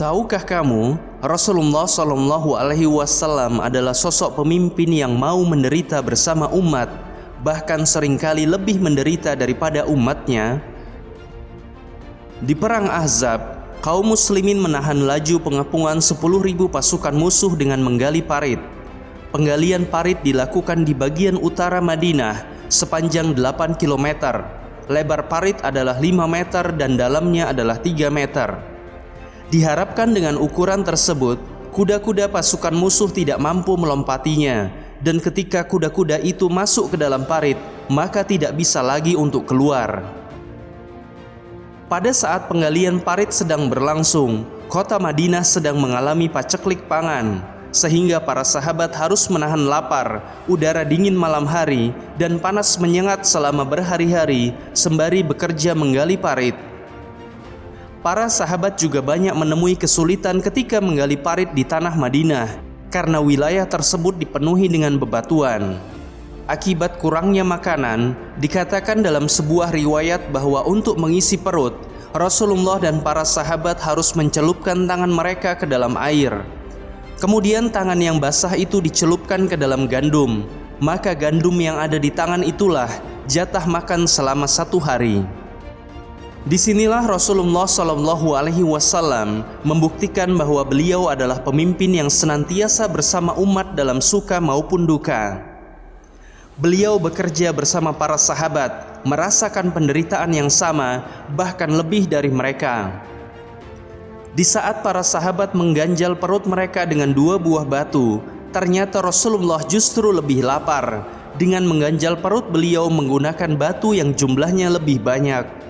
Tahukah kamu, Rasulullah SAW adalah sosok pemimpin yang mau menderita bersama umat, bahkan seringkali lebih menderita daripada umatnya? Di Perang Ahzab, kaum muslimin menahan laju pengepungan 10.000 pasukan musuh dengan menggali parit. Penggalian parit dilakukan di bagian utara Madinah sepanjang 8 km. Lebar parit adalah 5 meter dan dalamnya adalah 3 meter. Diharapkan dengan ukuran tersebut, kuda-kuda pasukan musuh tidak mampu melompatinya, dan ketika kuda-kuda itu masuk ke dalam parit, maka tidak bisa lagi untuk keluar. Pada saat penggalian parit sedang berlangsung, kota Madinah sedang mengalami paceklik pangan, sehingga para sahabat harus menahan lapar, udara dingin malam hari, dan panas menyengat selama berhari-hari sembari bekerja menggali parit. Para sahabat juga banyak menemui kesulitan ketika menggali parit di tanah Madinah karena wilayah tersebut dipenuhi dengan bebatuan. Akibat kurangnya makanan, dikatakan dalam sebuah riwayat bahwa untuk mengisi perut, Rasulullah dan para sahabat harus mencelupkan tangan mereka ke dalam air. Kemudian tangan yang basah itu dicelupkan ke dalam gandum, maka gandum yang ada di tangan itulah jatah makan selama 1 hari. Disinilah Rasulullah SAW membuktikan bahwa beliau adalah pemimpin yang senantiasa bersama umat dalam suka maupun duka. Beliau bekerja bersama para sahabat, merasakan penderitaan yang sama, bahkan lebih dari mereka. Di saat para sahabat mengganjal perut mereka dengan 2 buah batu, ternyata Rasulullah justru lebih lapar. Dengan mengganjal perut, beliau menggunakan batu yang jumlahnya lebih banyak.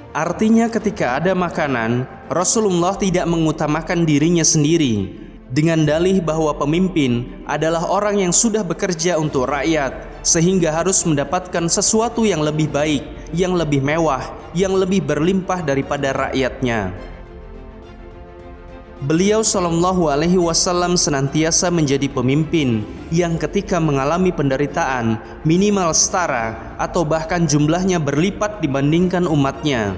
Artinya ketika ada makanan, Rasulullah tidak mengutamakan dirinya sendiri, dengan dalih bahwa pemimpin adalah orang yang sudah bekerja untuk rakyat, sehingga harus mendapatkan sesuatu yang lebih baik, yang lebih mewah, yang lebih berlimpah daripada rakyatnya. Beliau SAW senantiasa menjadi pemimpin yang ketika mengalami penderitaan minimal setara atau bahkan jumlahnya berlipat dibandingkan umatnya.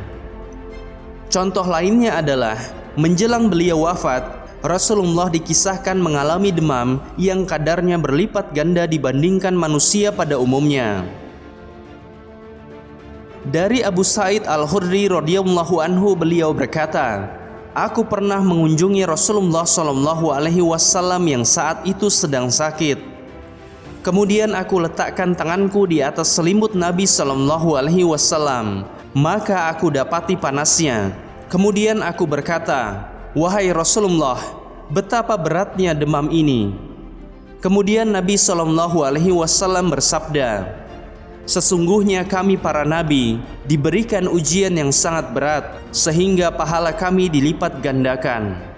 Contoh lainnya adalah menjelang beliau wafat, Rasulullah dikisahkan mengalami demam yang kadarnya berlipat ganda dibandingkan manusia pada umumnya. Dari Abu Sa'id Al-Khudri radhiyallahu anhu, beliau berkata, "Aku pernah mengunjungi Rasulullah SAW yang saat itu sedang sakit. Kemudian aku letakkan tanganku di atas selimut Nabi SAW, maka aku dapati panasnya. Kemudian aku berkata, 'Wahai Rasulullah, betapa beratnya demam ini.' Kemudian Nabi SAW bersabda, 'Sesungguhnya kami para nabi diberikan ujian yang sangat berat, sehingga pahala kami dilipat gandakan.'